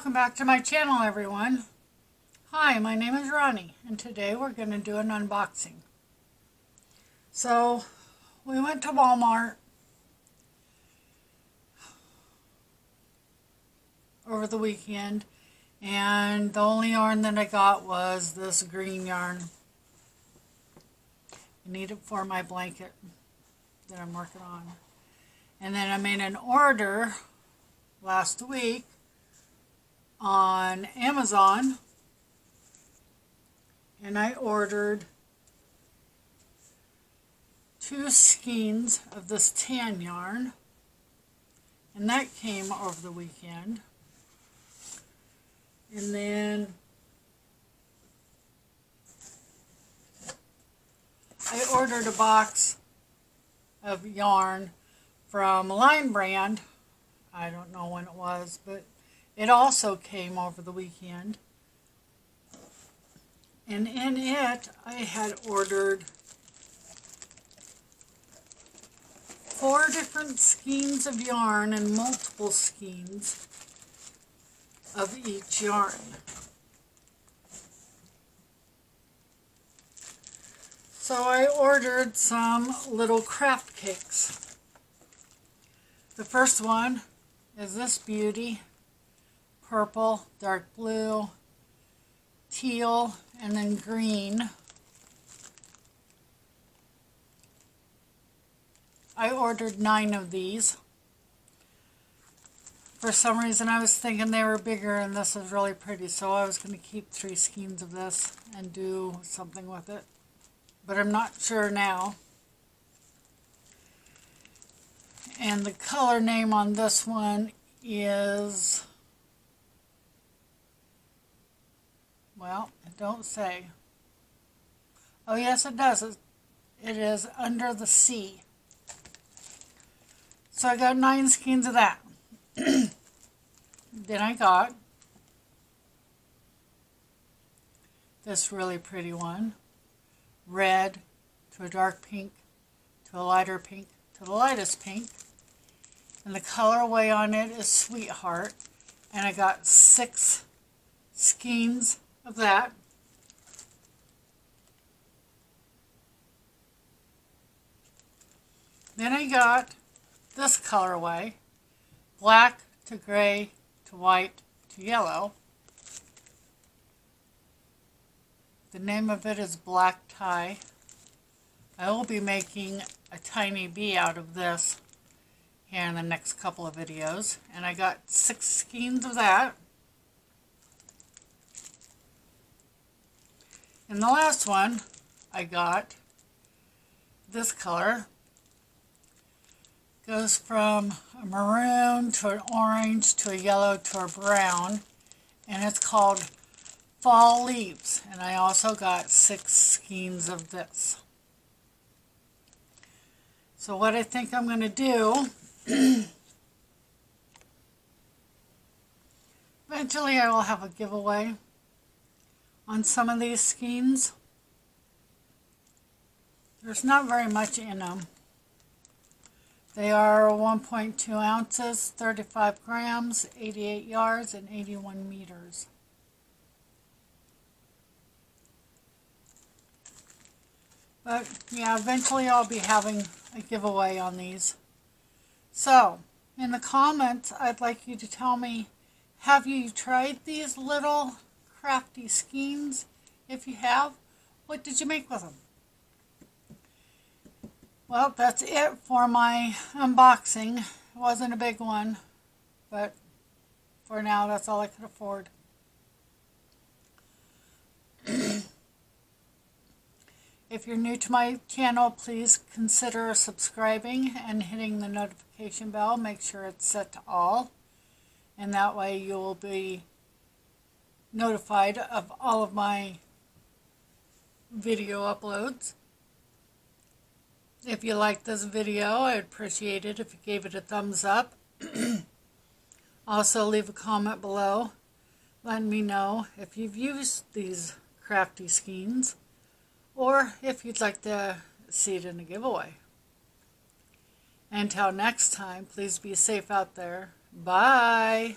Welcome back to my channel, everyone. Hi, my name is Ronnie, and today we're going to do an unboxing. So, we went to Walmart over the weekend, and the only yarn that I got was this green yarn. I need it for my blanket that I'm working on. And then I made an order last week on Amazon, and I ordered 2 skeins of this tan yarn, and that came over the weekend. And then I ordered a box of yarn from Line Brand. I don't know when it was, but it also came over the weekend. And in it, I had ordered 4 different skeins of yarn and multiple skeins of each yarn. So I ordered some little craft cakes. The first one is this beauty. Purple, dark blue, teal, and then green. I ordered 9 of these. For some reason I was thinking they were bigger and this is really pretty, so I was going to keep 3 skeins of this and do something with it. But I'm not sure now. And the color name on this one is, well, it don't say. Oh yes, it does. It is Under the Sea. So I got 9 skeins of that. Then I got this really pretty one. Red to a dark pink to a lighter pink to the lightest pink. And the colorway on it is Sweetheart. And I got 6 skeins of that. Then I got this colorway, black to gray to white to yellow. The name of it is Black Tie. I will be making a tiny bee out of this here in the next couple of videos. And I got 6 skeins of that. And the last one, I got this color. Goes from a maroon to an orange to a yellow to a brown. And it's called Fall Leaves. And I also got 6 skeins of this. So what I think I'm going to do, eventually I will have a giveaway on some of these skeins. There's not very much in them. They are 1.2 ounces, 35 grams, 88 yards, and 81 meters. But yeah, eventually I'll be having a giveaway on these. So, in the comments, I'd like you to tell me, have you tried these little crafty skeins? If you have, what did you make with them? Well, that's it for my unboxing. It wasn't a big one, but for now, that's all I could afford. If you're new to my channel, please consider subscribing and hitting the notification bell. Make sure it's set to all, and that way you will be notified of all of my video uploads. If you like this video, I'd appreciate it if you gave it a thumbs up. Also, leave a comment below letting me know if you've used these crafty skeins, or if you'd like to see it in a giveaway. Until next time, please be safe out there. Bye!